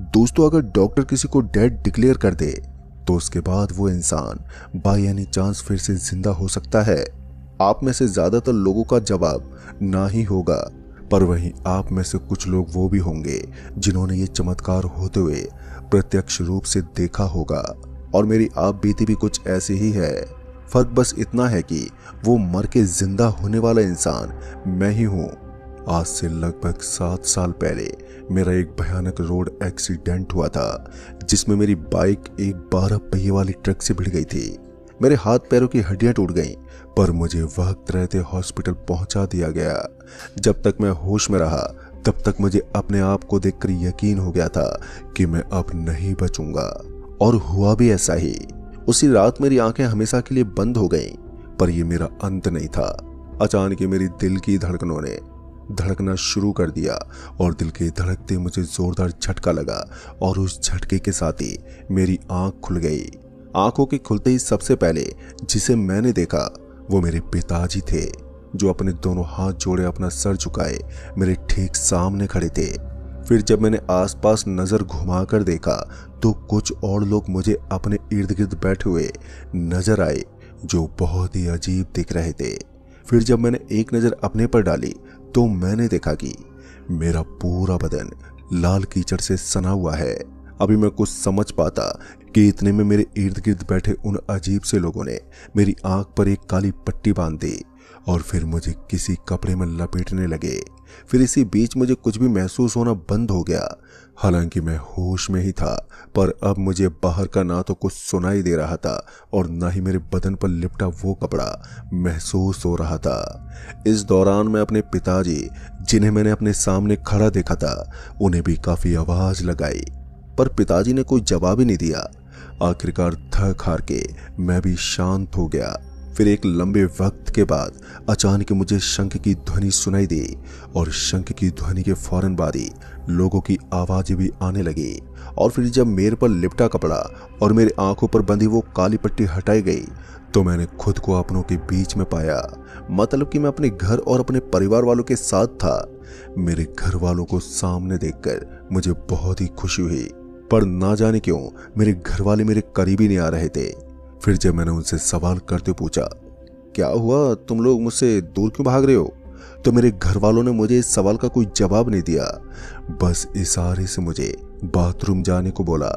दोस्तों, अगर डॉक्टर किसी को डेड डिक्लेयर कर दे तो उसके बाद वो इंसान बाय एनी चांस फिर से जिंदा हो सकता है? आप में से ज्यादातर लोगों का जवाब ना ही होगा, पर वहीं आप में से कुछ लोग वो भी होंगे जिन्होंने ये चमत्कार होते हुए प्रत्यक्ष रूप से देखा होगा। और मेरी आप बीती भी कुछ ऐसी ही है। फर्क बस इतना है कि वो मर के जिंदा होने वाला इंसान मैं ही हूं। आज से लगभग 7 साल पहले मेरा एक भयानक रोड एक्सीडेंट हुआ था, जिसमें मेरी बाइक एक 12 पहिए वाली ट्रक से भिड़ गई थी। मेरे हाथ पैरों की हड्डियां टूट गईं, पर मुझे वक्त रहते हॉस्पिटल पहुंचा दिया गया। जब तक मैं होश में रहा तब तक मुझे अपने आप को देखकर यकीन हो गया था कि मैं अब नहीं बचूंगा, और हुआ भी ऐसा ही। उसी रात मेरी आंखें हमेशा के लिए बंद हो गईं, पर यह मेरा अंत नहीं था। अचानक मेरी दिल की धड़कनों ने धड़कना शुरू कर दिया, और दिल के धड़कते मुझे जोरदार झटका लगा, और उस झटके के साथ ही मेरी आंख खुल गई। आंखों के खुलते ही सबसे पहले जिसे मैंने देखा वो मेरे पिताजी थे, जो अपने दोनों हाथ जोड़े अपना सर झुकाए मेरे ठीक सामने खड़े थे। फिर जब मैंने आसपास नजर घुमाकर देखा तो कुछ और लोग मुझे अपने इर्द गिर्द बैठे हुए नजर आए, जो बहुत ही अजीब दिख रहे थे। फिर जब मैंने एक नजर अपने पर डाली तो मैंने देखा कि मेरा पूरा बदन लाल कीचड़ से सना हुआ है। अभी मैं कुछ समझ पाता कि इतने में मेरे इर्द गिर्द बैठे उन अजीब से लोगों ने मेरी आंख पर एक काली पट्टी बांध दी, और फिर मुझे किसी कपड़े में लपेटने लगे। फिर इसी बीच मुझे कुछ भी महसूस होना बंद हो गया। हालांकि मैं होश में ही था, पर अब मुझे बाहर का ना तो कुछ सुनाई दे रहा था और ना ही मेरे बदन पर लिपटा वो कपड़ा महसूस हो रहा था। इस दौरान मैं अपने पिताजी, जिन्हें मैंने अपने सामने खड़ा देखा था, उन्हें भी काफी आवाज लगाई, पर पिताजी ने कोई जवाब ही नहीं दिया। आखिरकार थक हार के मैं भी शांत हो गया। फिर एक लंबे वक्त के बाद अचानक मुझे शंख की ध्वनि सुनाई दी, और शंख की ध्वनि के फौरन बाद ही लोगों की आवाजें भी आने लगी। और फिर जब मेरे पर लिपटा कपड़ा और मेरे आंखों पर बंधी वो काली पट्टी हटाई गई तो मैंने खुद को अपनों के बीच में पाया। मतलब कि मैं अपने घर और अपने परिवार वालों के साथ था। मेरे घर वालों को सामने देखकर मुझे बहुत ही खुशी हुई, पर ना जाने क्यों मेरे घर वाले मेरे करीब ही नहीं आ रहे थे। फिर जब मैंने उनसे सवाल करते पूछा, क्या हुआ, तुम लोग मुझसे दूर क्यों भाग रहे हो, तो मेरे घर वालों ने मुझे इस सवाल का कोई जवाब नहीं दिया। बस इशारे से मुझे बाथरूम जाने को बोला।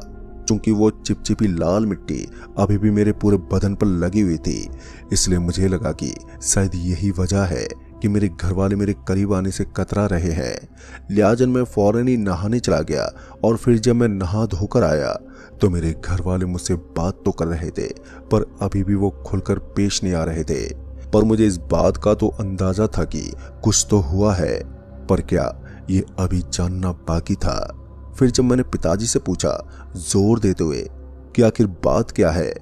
चूंकि वो चिपचिपी लाल मिट्टी अभी भी मेरे पूरे बदन पर लगी हुई थी, इसलिए मुझे लगा कि शायद यही वजह है कि मेरे घर वाले मेरे करीब आने से कतरा रहे हैं। लिहाजा मैं फौरन ही नहाने चला गया, और फिर जब मैं नहा धोकर आया तो मेरे घर वाले मुझसे बात तो कर रहे थे, पर अभी भी वो खुलकर पेश नहीं आ रहे थे। पर मुझे इस बात का तो अंदाजा था कि कुछ तो हुआ है, पर क्या ये अभी जानना बाकी था। फिर जब मैंने पिताजी से पूछा जोर देते हुए कि आखिर बात क्या है,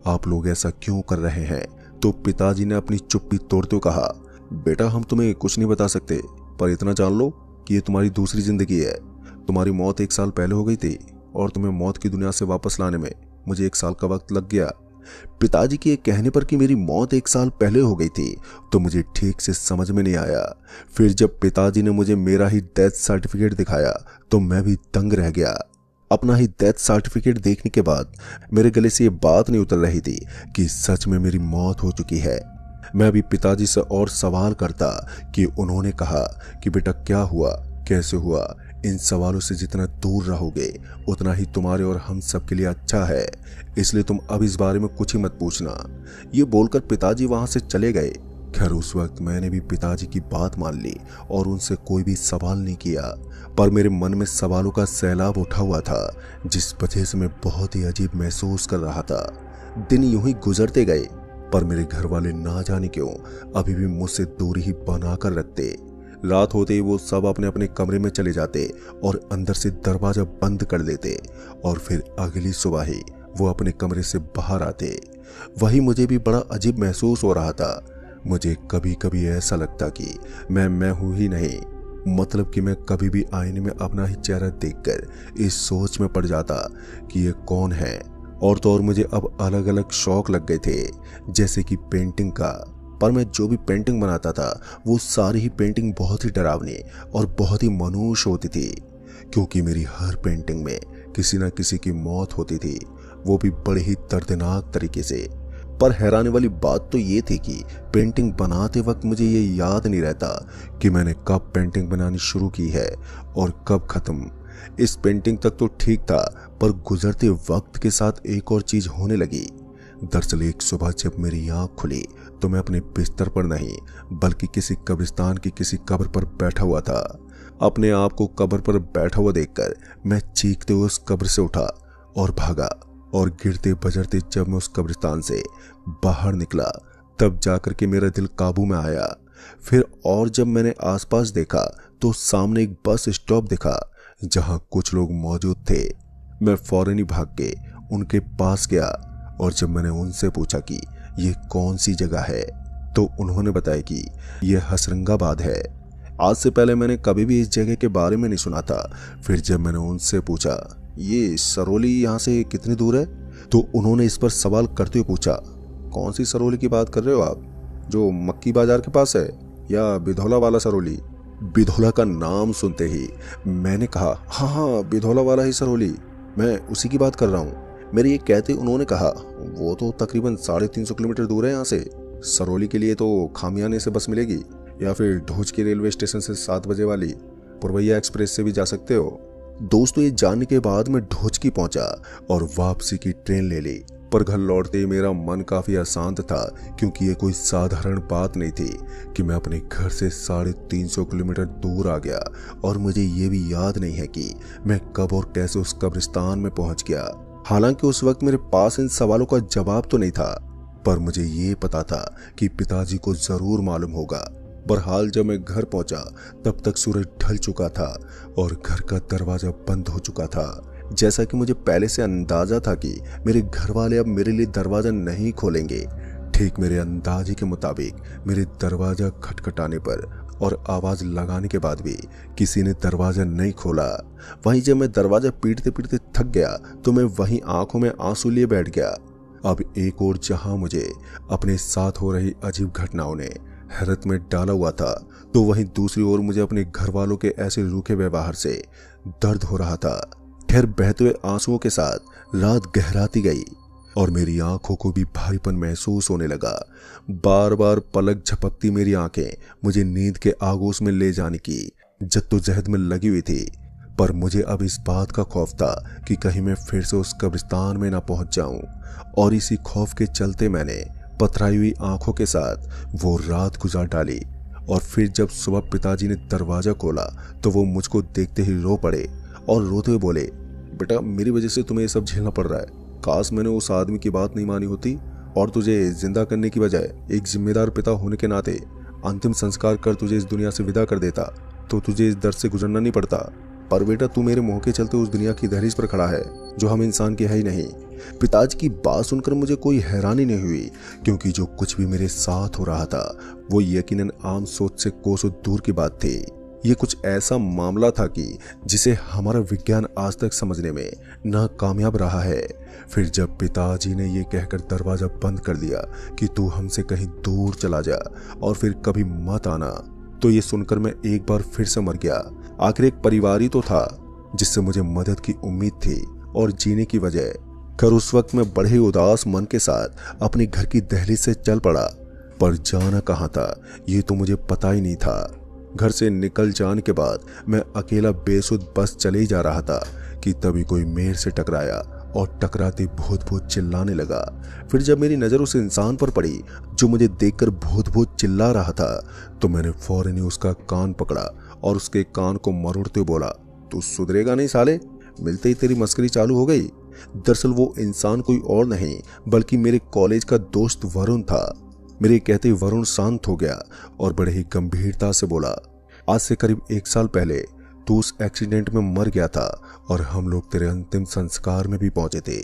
आप लोग ऐसा क्यों कर रहे हैं, तो पिताजी ने अपनी चुप्पी तोड़ते हुए कहा, बेटा हम तुम्हें कुछ नहीं बता सकते, पर इतना जान लो कि ये तुम्हारी दूसरी जिंदगी है। तुम्हारी मौत 1 साल पहले हो गई थी, और तुम्हें मौत की दुनिया से वापस लाने में मुझे 1 साल का वक्त लग गया। पिताजी के कहने पर कि मेरी मौत 1 साल पहले हो गई थी तो मुझे ठीक से समझ में नहीं आया। फिर जब पिताजी ने मुझे मेरा ही डेथ सर्टिफिकेट दिखाया तो मैं भी दंग रह गया। अपना ही डेथ सर्टिफिकेट देखने के बाद मेरे गले से ये बात नहीं उतर रही थी कि सच में मेरी मौत हो चुकी है। मैं अभी पिताजी से और सवाल करता कि उन्होंने कहा कि बेटा क्या हुआ, कैसे हुआ। इन सवालों से जितना दूर रहोगे उतना ही तुम्हारे और हम सब के लिए अच्छा है, इसलिए तुम अब इस बारे में कुछ ही मत पूछना। ये बोलकर पिताजी वहां से चले गए। खैर उस वक्त मैंने भी पिताजी की बात मान ली और उनसे कोई भी सवाल नहीं किया, पर मेरे मन में सवालों का सैलाब उठा हुआ था, जिस वजह से मैं बहुत ही अजीब महसूस कर रहा था। दिन यूं ही गुजरते गए, पर मेरे घर वाले ना जाने क्यों अभी भी मुझसे दूरी ही बनाकर रखते। रात होते ही वो सब अपने अपने कमरे में चले जाते और अंदर से दरवाजा बंद कर देते, और फिर अगली सुबह ही वो अपने कमरे से बाहर आते। वही मुझे भी बड़ा अजीब महसूस हो रहा था। मुझे कभी कभी ऐसा लगता कि मैं हूं ही नहीं, मतलब कि मैं कभी भी आईने में अपना ही चेहरा देखकर इस सोच में पड़ जाता कि ये कौन है। और तो और मुझे अब अलग अलग शौक लग गए थे, जैसे कि पेंटिंग का। पर मैं जो भी पेंटिंग बनाता था वो सारी ही पेंटिंग बहुत ही डरावनी और बहुत ही मनुष्य होती थी, क्योंकि मेरी हर पेंटिंग में किसी न किसी की मौत होती थी, वो भी बड़े ही दर्दनाक तरीके से। पर हैरानी वाली बात तो ये थी कि पेंटिंग बनाते वक्त मुझे ये याद नहीं रहता कि मैंने कब पेंटिंग बनानी शुरू की है और कब खत्म। इस पेंटिंग तक तो ठीक था, पर गुजरते वक्त के साथ एक और चीज होने लगी। दरअसल एक सुबह जब मेरी आंख खुली तो मैं अपने बिस्तर पर नहीं बल्कि किसी कब्रिस्तान की किसी कब्र पर बैठा हुआ था। अपने आप को कब्र पर बैठा हुआ देखकर मैं चीखते हुए उस कब्र से उठा और भागा, और गिरते बजरते जब मैं उस कब्रिस्तान से बाहर निकला तब जाकर के मेरा दिल काबू में आया। फिर और जब मैंने आसपास देखा तो सामने एक बस स्टॉप दिखा जहां कुछ लोग मौजूद थे। मैं फौरन ही भाग के उनके पास गया और जब मैंने उनसे पूछा कि ये कौन सी जगह है तो उन्होंने बताया कि यह हसरंगाबाद है। आज से पहले मैंने कभी भी इस जगह के बारे में नहीं सुना था। फिर जब मैंने उनसे पूछा ये सरौली यहाँ से कितनी दूर है तो उन्होंने इस पर सवाल करते हुए पूछा, कौन सी सरौली की बात कर रहे हो आप, जो मक्की बाजार के पास है या बिधौला वाला सरौली? बिधौला का नाम सुनते ही मैंने कहा, हाँ हाँ बिधौला वाला ही सरौली, मैं उसी की बात कर रहा हूँ। मेरे ये कहते उन्होंने कहा, वो तो तकरीबन 350 किलोमीटर दूर है यहाँ से। सरौली के लिए तो खामियाने से बस मिलेगी या फिर ढोज के रेलवे स्टेशन से 7 बजे वाली पुरवैया एक्सप्रेस से भी जा सकते हो। दोस्तों ये जानने के बाद मैं ढोचकी पहुंचा और वापसी की ट्रेन ले ली। पर घर लौटते ही मेरा मन काफी अशांत था, क्योंकि ये कोई साधारण बात नहीं थी कि मैं अपने घर से 350 किलोमीटर दूर आ गया और मुझे ये भी याद नहीं है कि मैं कब और कैसे उस कब्रिस्तान में पहुंच गया। हालांकि उस वक्त मेरे पास इन सवालों का जवाब तो नहीं था, पर मुझे ये पता था कि पिताजी को जरूर मालूम होगा। बहरहाल जब मैं घर पहुंचा तब तक सूरज ढल चुका था और घर का दरवाजा बंद हो चुका था। जैसा कि मुझे पहले से अंदाजा था कि मेरे घर वाले अब मेरे लिए दरवाजा नहीं खोलेंगे। ठीक मेरे अंदाजे के मुताबिक मेरे दरवाजा खटखटाने पर और आवाज लगाने के बाद भी किसी ने दरवाजा नहीं खोला। वहीं जब मैं दरवाजा पीटते पीटते थक गया तो मैं वहीं आंखों में आंसू लिए बैठ गया। अब एक और जहां मुझे अपने साथ हो रही अजीब घटनाओं ने हैरत में डाला हुआ था, तो वहीं दूसरी ओर मुझे अपने घर वालों के ऐसे रूखे व्यवहार से दर्द हो रहा था। खैर बहते हुए आंसुओं के साथ रात गहराती गई और मेरी आंखों को भी भारीपन महसूस होने लगा। बार बार पलक झपकती मेरी आंखें मुझे नींद के आगोश में ले जाने की जद्दोजहद में लगी हुई थी। पर मुझे अब इस बात का खौफ था कि कहीं मैं फिर से उस कब्रिस्तान में ना पहुंच जाऊं, और इसी खौफ के चलते मैंने पथराई हुई आंखों के साथ वो रात गुजार डाली। और फिर जब सुबह पिताजी ने दरवाजा खोला तो वो मुझको देखते ही रो पड़े और रोते हुए बोले, बेटा मेरी वजह से तुम्हें ये सब झेलना पड़ रहा है। काश मैंने उस आदमी की बात नहीं मानी होती और तुझे जिंदा करने की बजाय एक जिम्मेदार पिता होने के नाते अंतिम संस्कार कर तुझे इस दुनिया से विदा कर देता तो तुझे इस दर्द से गुजरना नहीं पड़ता। पर बेटा तू मेरे मुंह के चलते उस दुनिया की दहलीज पर खड़ा है जो हम इंसान की है ही नहीं। पिताजी की बात सुनकर मुझे कोई हैरानी नहीं हुई, क्योंकि जो कुछ भी मेरे साथ हो रहा था वो यकीनन आम सोच से कोसों दूर की बात थी। ये कुछ ऐसा मामला था कि जिसे हमारा विज्ञान आज तक समझने में नाकामयाब रहा है। फिर जब पिताजी ने ये कहकर दरवाजा बंद कर दिया कि तू हमसे कहीं दूर चला जा और फिर कभी मत आना, तो ये सुनकर मैं एक बार फिर से मर गया। आखिर एक परिवार ही तो था जिससे मुझे मदद की उम्मीद थी और जीने की वजह। खैर उस वक्त मैं बड़े ही उदास मन के साथ अपने घर की दहलीज से चल पड़ा, पर जाना कहाँ था ये तो मुझे पता ही नहीं था। घर से निकल जाने के बाद मैं अकेला बेसुध बस चले ही जा रहा था कि तभी कोई मेरे से टकराया और टकराते भूत भूत चिल्लाने लगा। फिर जब मेरी नजर उस इंसान पर पड़ी जो मुझे देखकर भूत भूत चिल्ला रहा था, तो मैंने फौरन ही उसका कान पकड़ा और उसके कान को मरोड़ते बोला, तू सुधरेगा नहीं साले, मिलते ही तेरी मस्करी चालू हो गई। दरअसल वो इंसान कोई और नहीं बल्कि मेरे कॉलेज का दोस्त वरुण था। मेरे कहते वरुण शांत हो गया और बड़े ही गंभीरता से बोला, आज से करीब 1 साल पहले तू उस एक्सीडेंट में मर गया था और हम लोग तेरे अंतिम संस्कार में भी पहुंचे थे।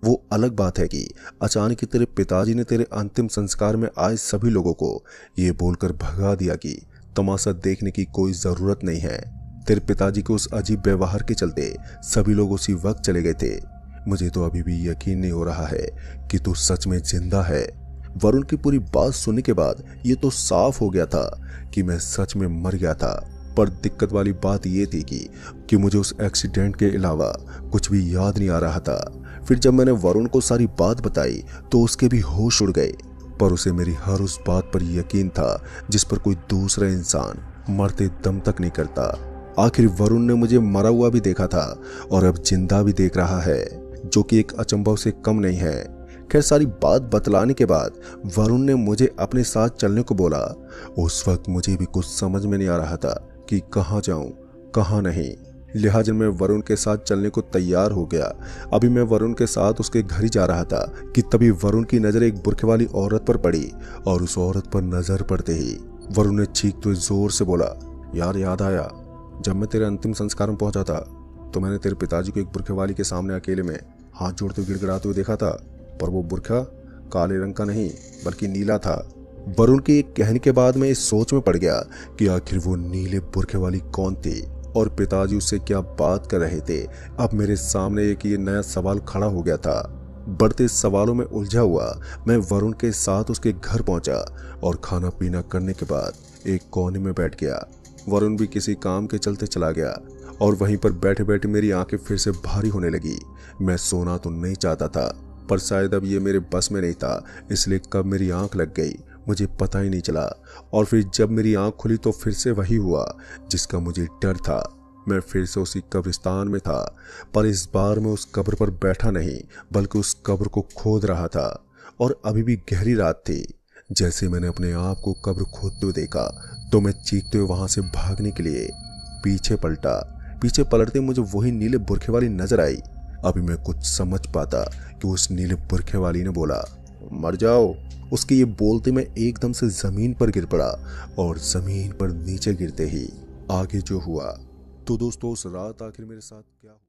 वो अलग बात है कि अचानक ही तेरे पिताजी ने तेरे अंतिम संस्कार में आए सभी लोगों को ये बोलकर भगा दिया कि तमाशा देखने की कोई जरूरत नहीं है। तेरे पिताजी के उस अजीब व्यवहार के चलते सभी लोग उसी वक्त चले गए थे। मुझे तो अभी भी यकीन नहीं हो रहा है कि तू सच में जिंदा है। वरुण की पूरी बात सुनने के बाद ये तो साफ हो गया था कि मैं सच में मर गया था। पर दिक्कत वाली बात यह थी कि मुझे उस एक्सीडेंट के अलावा कुछ भी याद नहीं आ रहा था। फिर जब मैंने वरुण को सारी बात बताई तो उसके भी होश उड़ गए, पर उसे मेरी हर उस बात पर यकीन था जिस पर कोई दूसरा इंसान मरते दम तक नहीं करता। आखिर वरुण ने मुझे मरा हुआ भी देखा था और अब जिंदा भी देख रहा है, जो कि एक अचंभव से कम नहीं है। खैर, सारी बात बतलाने के बाद वरुण ने मुझे अपने साथ चलने को बोला। उस वक्त मुझे भी कुछ समझ में नहीं आ रहा था कि कहाँ जाऊं कहाँ नहीं, लिहाजा मैं वरुण के साथ चलने को तैयार हो गया। अभी मैं वरुण के साथ उसके घर ही जा रहा था कि तभी वरुण की नजर एक बुर्के वाली औरत पर पड़ी और उस औरत पर नजर पड़ते ही वरुण ने चीखते हुए जोर से बोला, यार याद आया, जब मैं तेरे अंतिम संस्कार में पहुंचा था तो मैंने तेरे पिताजी को एक बुर्के वाली के सामने अकेले में हाथ जोड़ते हुए गिड़गिड़ाते हुए देखा था, पर वो बुर्का काले रंग का नहीं बल्कि नीला था। वरुण के एक कहने के बाद मैं इस सोच में पड़ गया कि आखिर वो नीले बुर्के वाली कौन थी और पिताजी उससे क्या बात कर रहे थे। अब मेरे सामने एक ये नया सवाल खड़ा हो गया था। बढ़ते सवालों में उलझा हुआ मैं वरुण के साथ उसके घर पहुंचा और खाना पीना करने के बाद एक कोने में बैठ गया। वरुण भी किसी काम के चलते चला गया और वहीं पर बैठे बैठे मेरी आंखें फिर से भारी होने लगी। मैं सोना तो नहीं चाहता था, पर शायद अब ये मेरे बस में नहीं था, इसलिए कब मेरी आंख लग गई मुझे पता ही नहीं चला। और फिर जब मेरी आंख खुली तो फिर से वही हुआ जिसका मुझे डर था। मैं फिर से उसी कब्रिस्तान में था, पर इस बार मैं उस कब्र पर बैठा नहीं बल्कि उस कब्र को खोद रहा था। और अभी भी गहरी रात थी। जैसे मैंने अपने आप को कब्र खोदते हुए देखा तो मैं चीखते हुए वहां से भागने के लिए पीछे पलटा। पीछे पलटते मुझे वही नीले बुर्खे वाली नजर आई। अभी मैं कुछ समझ पाता कि उस नीले बुर्खे वाली ने बोला, मर जाओ। उसके ये बोलते मैं एकदम से जमीन पर गिर पड़ा और जमीन पर नीचे गिरते ही आगे जो हुआ। तो दोस्तों, उस रात आखिर मेरे साथ क्या हुआ।